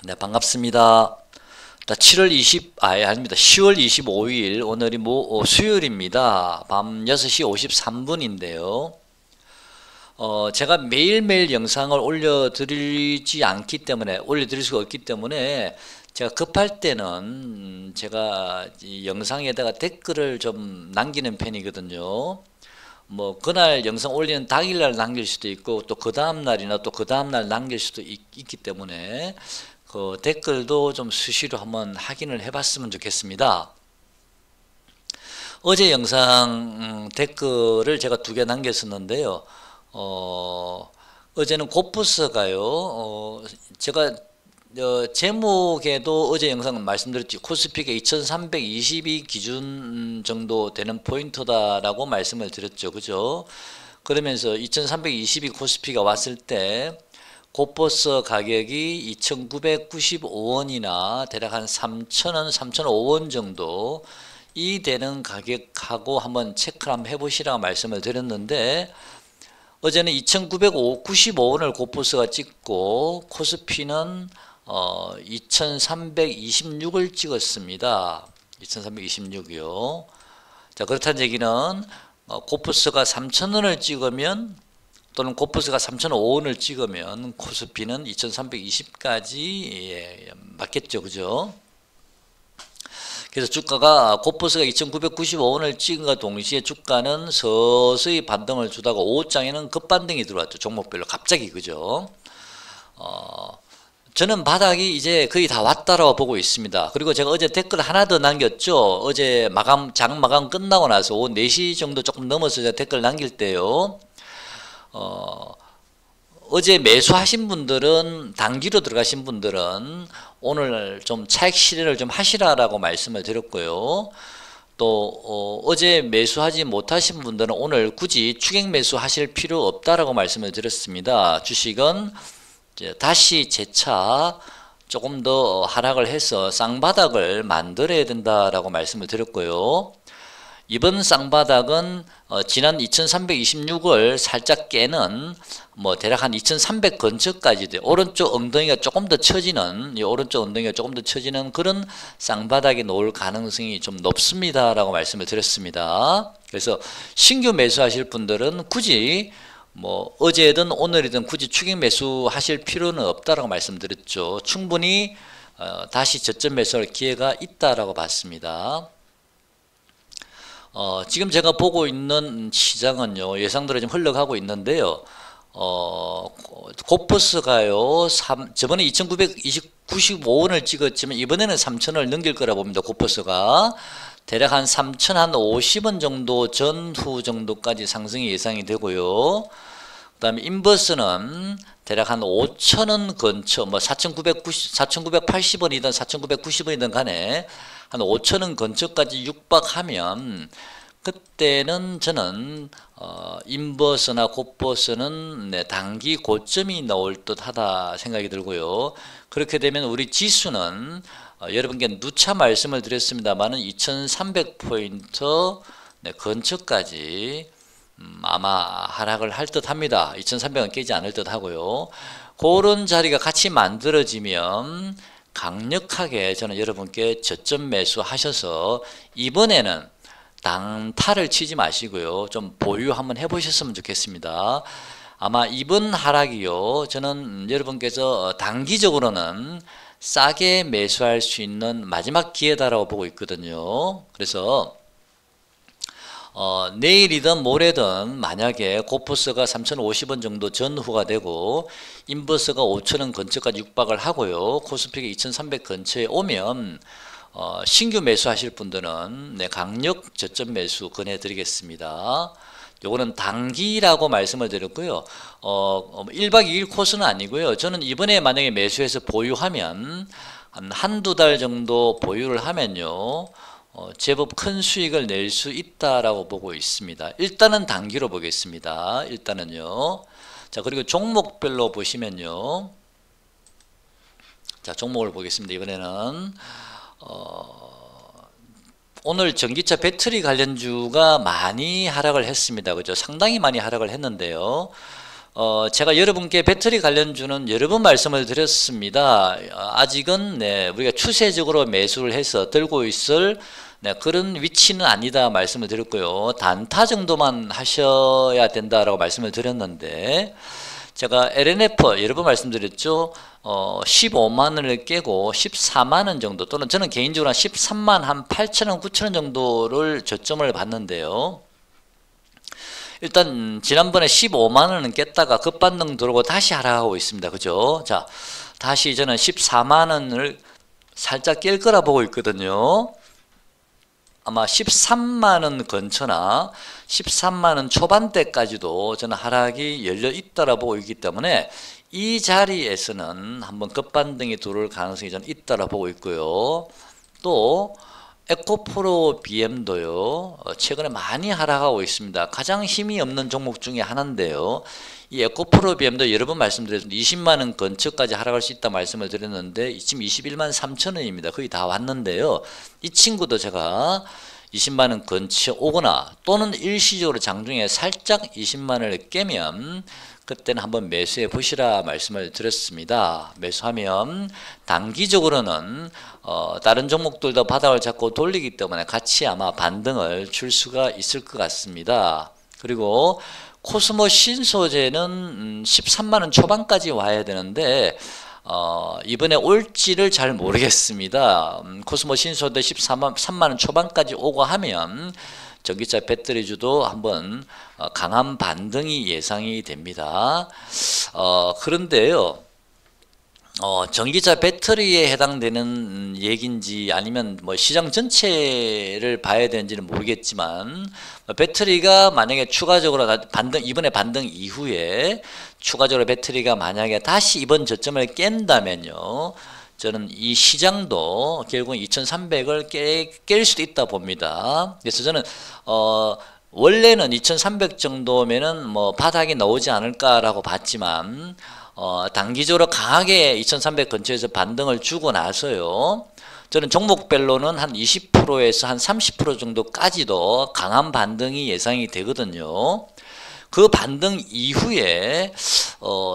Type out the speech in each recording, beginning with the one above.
네, 반갑습니다. 10월 25일, 오늘이 수요일입니다. 밤 6시 53분인데요. 제가 매일매일 영상을 올려드릴 수가 없기 때문에, 제가 급할 때는 제가 이 영상에다가 댓글을 좀 남기는 편이거든요. 그날 영상 올리는 당일날 남길 수도 있고, 또 그 다음날이나 또 그 다음날 남길 수도 있기 때문에, 그 댓글도 좀 수시로 한번 확인을 해봤으면 좋겠습니다. 어제 영상 댓글을 제가 2개 남겼었는데요. 어제는 코프스가요. 제가 제목에도 어제 영상 말씀드렸지, 코스피가 2322 기준 정도 되는 포인트다라고 말씀을 드렸죠. 그죠? 그러면서 2322 코스피가 왔을 때 코퍼스 가격이 2,995원이나 대략 한 3,000원, 3,005원 정도 이 되는 가격하고 한번 체크를 한번 해보시라고 말씀을 드렸는데, 어제는 2,995원을 코퍼스가 찍고 코스피는 2,326을 찍었습니다. 2,326이요. 자, 그렇다는 얘기는 코퍼스가 3,000원을 찍으면, 또는 코퍼스가 3,005원을 찍으면 코스피는 2,320까지 맞겠죠. 그죠? 그래서 주가가 코퍼스가 2,995원을 찍은과 동시에 주가는 서서히 반등을 주다가 5장에는 급반등이 들어왔죠. 종목별로 갑자기. 그죠? 저는 바닥이 이제 거의 다 왔다라고 보고 있습니다. 그리고 제가 어제 댓글 하나 더 남겼죠. 어제 장 마감 끝나고 나서 오후 4시 정도 조금 넘어서 제가 댓글 남길 때요. 어제 매수하신 분들은, 단기로 들어가신 분들은 오늘 좀 차익 실현을 좀 하시라라고 말씀을 드렸고요. 또 어제 매수하지 못하신 분들은 오늘 굳이 추격 매수 하실 필요 없다라고 말씀을 드렸습니다. 주식은 이제 다시 재차 조금 더 하락을 해서 쌍바닥을 만들어야 된다라고 말씀을 드렸고요. 이번 쌍바닥은 지난 2326을 살짝 깨는 대략 한 2300 근처까지 오른쪽 엉덩이가 조금 더 처지는, 그런 쌍바닥이 나올 가능성이 좀 높습니다라고 말씀을 드렸습니다. 그래서 신규 매수하실 분들은 굳이 어제든 오늘이든 굳이 추격 매수 하실 필요는 없다라고 말씀드렸죠. 충분히 다시 저점 매수할 기회가 있다라고 봤습니다. 지금 제가 보고 있는 시장은요, 예상대로 좀 흘러가고 있는데요. 코퍼스가요, 저번에 2,995원을 찍었지만 이번에는 3,000원을 넘길 거라 봅니다. 코퍼스가 대략 한 3,050원 정도 전후 정도까지 상승이 예상이 되고요. 그 다음에 인버스는 대략 한 5,000원 근처, 4,980원이든 4,990원이든 간에 한 5,000원 근처까지 육박하면, 그때는 저는 인버스나 코퍼스는 단기 고점이 나올 듯 하다 생각이 들고요. 그렇게 되면 우리 지수는 여러분께 누차 말씀을 드렸습니다만은 2,300포인트 근처까지 아마 하락을 할 듯 합니다. 2,300은 깨지 않을 듯 하고요. 그런 자리가 같이 만들어지면 강력하게 저는 여러분께 저점 매수 하셔서 이번에는 단타를 치지 마시고요. 좀 보유 한번 해보셨으면 좋겠습니다. 아마 이번 하락이요, 저는 여러분께서 단기적으로는 싸게 매수할 수 있는 마지막 기회다라고 보고 있거든요. 그래서 내일이든 모레든 만약에 코퍼스가 3,050원 정도 전후가 되고 인버스가 5,000원 근처까지 육박을 하고요, 코스피가 2,300 근처에 오면 신규 매수하실 분들은 강력 저점 매수 권해드리겠습니다. 요거는 단기라고 말씀을 드렸고요. 1박 2일 코스는 아니고요. 저는 이번에 만약에 매수해서 보유하면 한두 달 정도 보유를 하면요, 제법 큰 수익을 낼 수 있다라고 보고 있습니다. 일단은 단기로 보겠습니다. 일단은요. 자, 그리고 종목별로 보시면요. 자, 종목을 보겠습니다. 이번에는 오늘 전기차 배터리 관련주가 많이 하락을 했습니다. 그죠? 상당히 많이 하락을 했는데요. 제가 여러분께 배터리 관련주는 여러 번 말씀을 드렸습니다. 아직은 우리가 추세적으로 매수를 해서 들고 있을 그런 위치는 아니다 말씀을 드렸고요. 단타 정도만 하셔야 된다라고 말씀을 드렸는데, 제가 LNF 여러 번 말씀드렸죠. 15만 원을 깨고 14만 원 정도, 또는 저는 개인적으로 한 13만 한 8천 원, 9천 원 정도를 저점을 봤는데요. 일단 지난번에 15만 원은 깼다가 급반등 들어오고 다시 하락하고 있습니다. 그죠? 자, 다시 저는 14만 원을 살짝 깰 거라 보고 있거든요. 아마 13만 원 근처나 13만 원 초반대까지도 저는 하락이 열려 있다라 보고 있기 때문에 이 자리에서는 한번 급반등이 들어올 가능성이 저는 있다라 보고 있고요. 또 에코프로 BM도요, 최근에 많이 하락하고 있습니다. 가장 힘이 없는 종목 중에 하나인데요. 이 에코프로 BM도 여러 번 말씀드렸습니다. 20만 원 근처까지 하락할 수 있다 말씀을 드렸는데 지금 21만 3천 원입니다. 거의 다 왔는데요. 이 친구도 제가 20만 원 근처 오거나 또는 일시적으로 장중에 살짝 20만 원을 깨면 그때는 한번 매수해 보시라 말씀을 드렸습니다. 매수하면 단기적으로는 다른 종목들도 바닥을 잡고 돌리기 때문에 같이 아마 반등을 줄 수가 있을 것 같습니다. 그리고 코스모 신소재는 13만 원 초반까지 와야 되는데 이번에 올지를 잘 모르겠습니다. 코스모 신소재 13만 원 초반까지 오고 하면 전기차 배터리주도 한번 강한 반등이 예상이 됩니다. 그런데요, 전기차 배터리에 해당되는 얘기인지 아니면 뭐 시장 전체를 봐야 되는지는 모르겠지만, 배터리가 만약에 추가적으로 이번에 반등 이후에 추가적으로 배터리가 만약에 다시 이번 저점을 깬다면요, 저는 이 시장도 결국 2300을 깰 수도 있다 봅니다. 그래서 저는 원래는 2300 정도면은 뭐 바닥이 나오지 않을까라고 봤지만 단기적으로 강하게 2300 근처에서 반등을 주고 나서요, 저는 종목별로는 한 20%에서 한 30% 정도까지도 강한 반등이 예상이 되거든요. 그 반등 이후에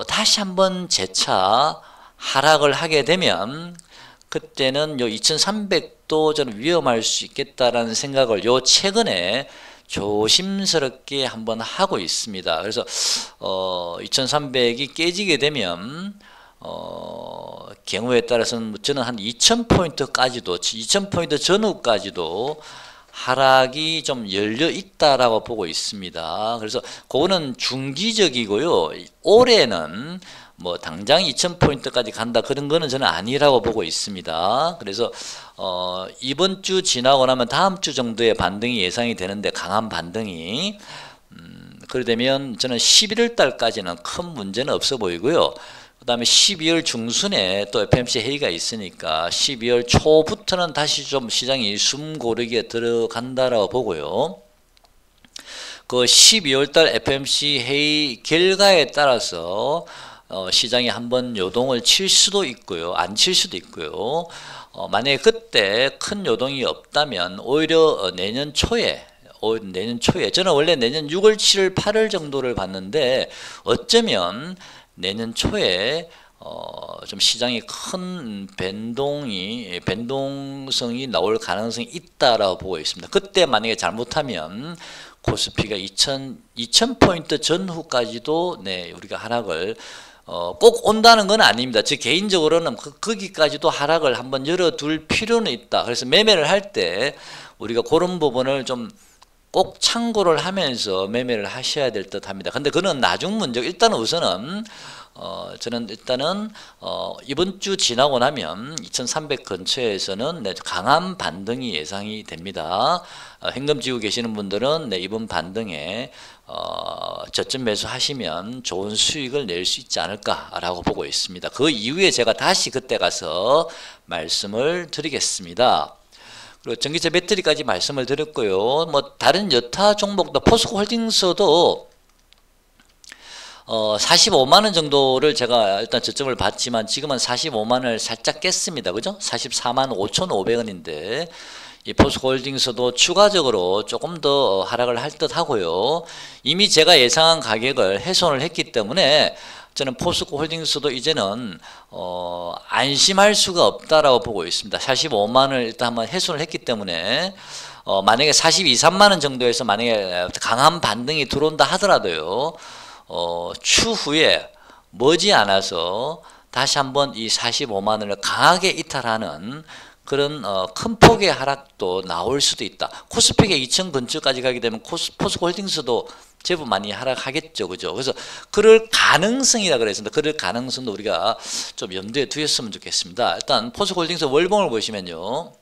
다시 한번 재차 하락을 하게 되면 그때는 요 2300도 저는 위험할 수 있겠다라는 생각을 요 최근에 조심스럽게 한번 하고 있습니다. 그래서 2300이 깨지게 되면 경우에 따라서는 저는 한 2000포인트까지도 2000포인트 전후까지도 하락이 좀 열려 있다라고 보고 있습니다. 그래서 그거는 중기적이고요. 올해는 뭐 당장 2000포인트까지 간다 그런 거는 저는 아니라고 보고 있습니다. 그래서 이번 주 지나고 나면 다음 주 정도의 반등이 예상이 되는데, 강한 반등이 그러되면 저는 11월 달까지는 큰 문제는 없어 보이고요. 그 다음에 12월 중순에 또 FOMC 회의가 있으니까 12월 초부터는 다시 좀 시장이 숨 고르게 들어간다라고 보고요. 그 12월 달 FOMC 회의 결과에 따라서 시장이 한번 요동을 칠 수도 있고요, 안 칠 수도 있고요. 만약에 그때 큰 요동이 없다면 오히려 내년 초에 저는 원래 내년 6월, 7월, 8월 정도를 봤는데 어쩌면 내년 초에 좀 시장이 큰 변동성이 나올 가능성이 있다라고 보고 있습니다. 그때 만약에 잘못하면 코스피가 2000포인트 전후까지도 우리가 하락을 꼭 온다는 건 아닙니다. 저 개인적으로는 거기까지도 하락을 한번 열어둘 필요는 있다. 그래서 매매를 할 때 우리가 그런 부분을 좀 꼭 참고를 하면서 매매를 하셔야 될 듯 합니다. 근데 그건 나중 문제. 일단은 우선은 저는 일단은 이번 주 지나고 나면 2300 근처에서는 강한 반등이 예상이 됩니다. 현금 쥐고 계시는 분들은 이번 반등에 저점 매수하시면 좋은 수익을 낼 수 있지 않을까라고 보고 있습니다. 그 이후에 제가 다시 그때 가서 말씀을 드리겠습니다. 그리고 전기차 배터리까지 말씀을 드렸고요. 뭐 다른 여타 종목도 포스코홀딩스도 45만원 정도를 제가 일단 저점을 봤지만 지금은 45만원을 살짝 깼습니다. 그죠? 44만 5,500원인데 이 포스코홀딩스도 추가적으로 조금 더 하락을 할 듯 하고요. 이미 제가 예상한 가격을 훼손을 했기 때문에 저는 포스코홀딩스도 이제는 안심할 수가 없다라고 보고 있습니다. 45만원을 일단 한번 훼손을 했기 때문에 만약에 42, 3만원 정도에서 만약에 강한 반등이 들어온다 하더라도요, 추후에 머지않아서 다시 한번 이 45만원을 강하게 이탈하는 그런 큰 폭의 하락도 나올 수도 있다. 코스피가 2000 근처까지 가게 되면 포스코홀딩스도 제법 많이 하락하겠죠, 그죠? 그래서 그럴 가능성이라 그랬습니다. 그럴 가능성도 우리가 좀 염두에 두셨으면 좋겠습니다. 일단 포스코홀딩스 월봉을 보시면요,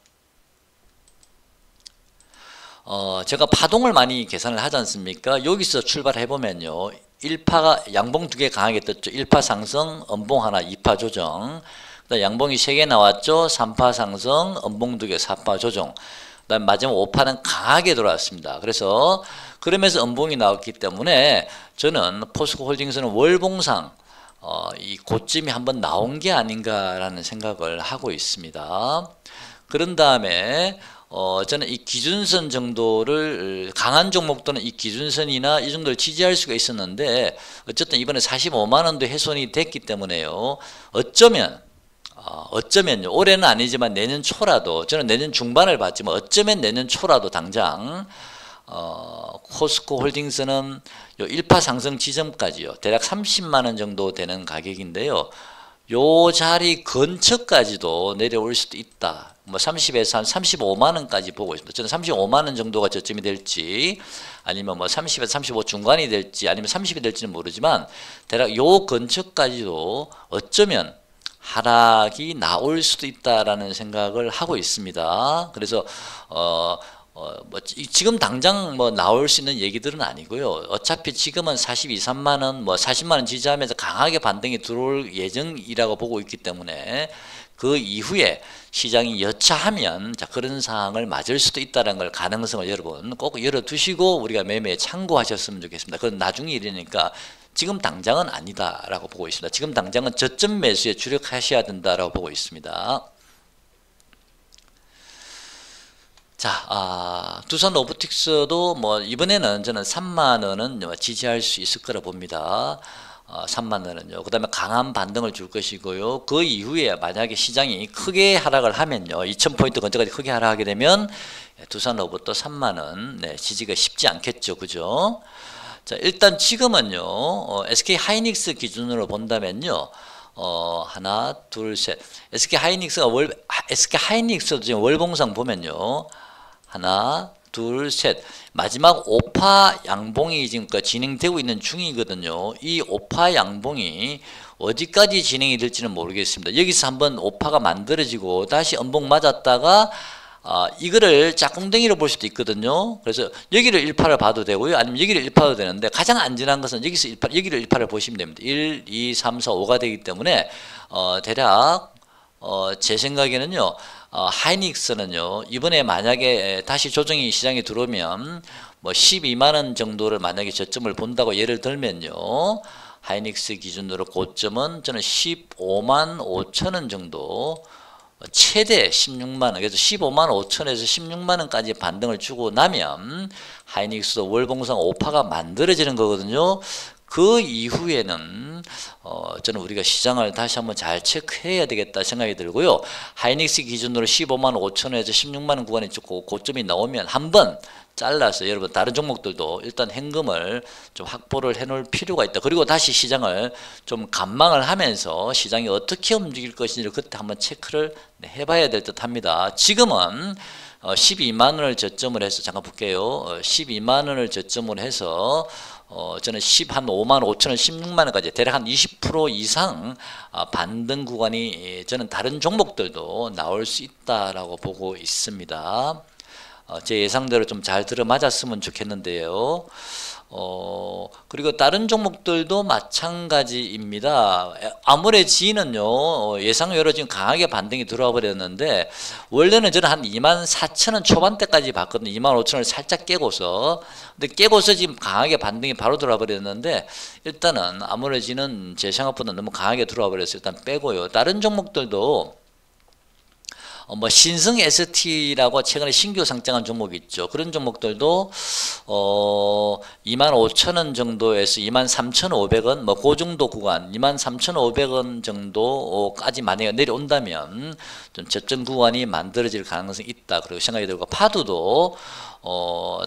제가 파동을 많이 계산을 하지 않습니까? 여기서 출발해 보면요, 1파가 양봉 2개 강하게 떴죠. 1파 상승, 음봉 하나, 2파 조정. 그다음 양봉이 3개 나왔죠. 3파 상승, 음봉 2개, 4파 조정. 그다음 마지막 5파는 강하게 돌아왔습니다. 그래서 그러면서 음봉이 나왔기 때문에 저는 포스코홀딩스는 월봉상 이 고점이 한번 나온 게 아닌가라는 생각을 하고 있습니다. 그런 다음에 저는 이 기준선 정도를 강한 종목들은 이 기준선이나 이 정도를 지지할 수가 있었는데 어쨌든 이번에 45만원도 훼손이 됐기 때문에요. 어쩌면요, 올해는 아니지만 내년 초라도, 저는 내년 중반을 봤지만 어쩌면 내년 초라도 당장 포스코홀딩스는 요 1파 상승 지점까지요, 대략 30만원 정도 되는 가격인데요, 요 자리 근처까지도 내려올 수도 있다. 뭐 30에서 한 35만원까지 보고 있습니다. 저는 35만원 정도가 저점이 될지, 아니면 뭐 30에서 35 중간이 될지, 아니면 30이 될지는 모르지만 대략 요 근처까지도 어쩌면 하락이 나올 수도 있다라는 생각을 하고 있습니다. 그래서 뭐 지금 당장 뭐 나올 수 있는 얘기들은 아니고요. 어차피 지금은 42, 3만원, 뭐 40만원 지지하면서 강하게 반등이 들어올 예정이라고 보고 있기 때문에 그 이후에 시장이 여차하면 그런 상황을 맞을 수도 있다는 걸, 가능성을 여러분 꼭 열어두시고 우리가 매매에 참고하셨으면 좋겠습니다. 그건 나중에 일이니까 지금 당장은 아니다라고 보고 있습니다. 지금 당장은 저점 매수에 주력하셔야 된다라고 보고 있습니다. 자, 두산 로보틱스도 뭐 이번에는 저는 3만원은 지지할 수 있을 거라 봅니다. 3만원은요. 그 다음에 강한 반등을 줄 것이고요. 그 이후에 만약에 시장이 크게 하락을 하면요, 2000포인트 근처까지 크게 하락하게 되면 두산 로봇도 3만원 지지가 쉽지 않겠죠, 그죠? 자, 일단 지금은요, SK 하이닉스 기준으로 본다면요, 하나, 둘, 셋. SK 하이닉스도 지금 월봉상 보면요, 하나, 둘, 셋. 마지막 5파 양봉이 지금 진행되고 있는 중이거든요. 이 5파 양봉이 어디까지 진행이 될지는 모르겠습니다. 여기서 한번 5파가 만들어지고 다시 음봉 맞았다가 이거를 짝꿍댕이로 볼 수도 있거든요. 그래서 여기를 1파를 봐도 되고요, 아니면 여기를 1파 봐도 되는데 가장 안전한 것은 여기서 1파, 여기를 1파를 보시면 됩니다. 1, 2, 3, 4, 5가 되기 때문에 대략 제 생각에는요, 하이닉스는요, 이번에 만약에 다시 조정이 시장에 들어오면 뭐 12만원 정도를 만약에 저점을 본다고 예를 들면요, 하이닉스 기준으로 고점은 저는 15만 5천원 정도, 최대 16만원, 그래서 15만 5천에서 16만원까지 반등을 주고 나면 하이닉스도 월봉상 5파가 만들어지는 거거든요. 그 이후에는 저는 우리가 시장을 다시 한번 잘 체크해야 되겠다 생각이 들고요. 하이닉스 기준으로 15만 5천원에서 16만원 구간에 고점이 나오면 한번 잘라서 여러분 다른 종목들도 일단 현금을 좀 확보를 해 놓을 필요가 있다. 그리고 다시 시장을 좀 관망을 하면서 시장이 어떻게 움직일 것인지를 그때 한번 체크를 해봐야 될 듯 합니다. 지금은 12만원을 저점을 해서, 잠깐 볼게요. 12만원을 저점을 해서 저는 한 5만 5천원, 16만원까지 대략 한 20% 이상 반등 구간이 저는 다른 종목들도 나올 수 있다라고 보고 있습니다. 제 예상대로 좀 잘 들어맞았으면 좋겠는데요. 그리고 다른 종목들도 마찬가지입니다. 아무래지는요, 예상외로 지금 강하게 반등이 들어와 버렸는데, 원래는 저는 한 24,000원 초반대까지 봤거든요. 25,000원을 살짝 깨고서. 근데 깨고서 지금 강하게 반등이 바로 들어와 버렸는데, 일단은 아무래지는 제 생각보다 너무 강하게 들어와 버렸어요. 일단 빼고요. 다른 종목들도 뭐 신성 ST라고 최근에 신규 상장한 종목이 있죠. 그런 종목들도 25,000원 정도에서 23,500원 뭐 그 정도 구간 23,500원 정도까지 만약에 내려온다면 좀 저점 구간이 만들어질 가능성이 있다. 그리고 생각이 들고 파도도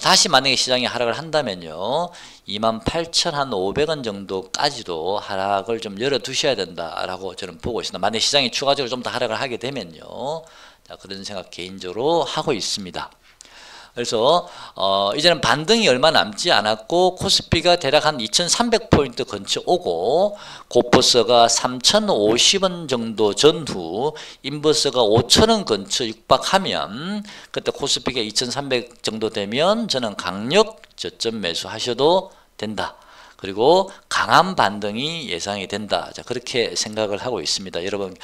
다시 만약에 시장이 하락을 한다면요 28,500원 정도까지도 하락을 좀 열어두셔야 된다라고 저는 보고 있습니다. 만약에 시장이 추가적으로 좀 더 하락을 하게 되면요 자, 그런 생각 개인적으로 하고 있습니다. 그래서 이제는 반등이 얼마 남지 않았고 코스피가 대략 한 2300포인트 근처 오고 고퍼서가 3050원 정도 전후 인버스가 5000원 근처 육박하면 그때 코스피가 2300 정도 되면 저는 강력 저점 매수 하셔도 된다. 그리고 강한 반등이 예상이 된다. 자, 그렇게 생각을 하고 있습니다. 여러분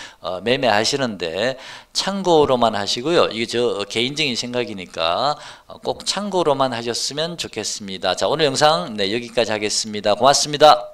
매매하시는데 참고로만 하시고요. 이게 저 개인적인 생각이니까 꼭 참고로만 하셨으면 좋겠습니다. 자, 오늘 영상 여기까지 하겠습니다. 고맙습니다.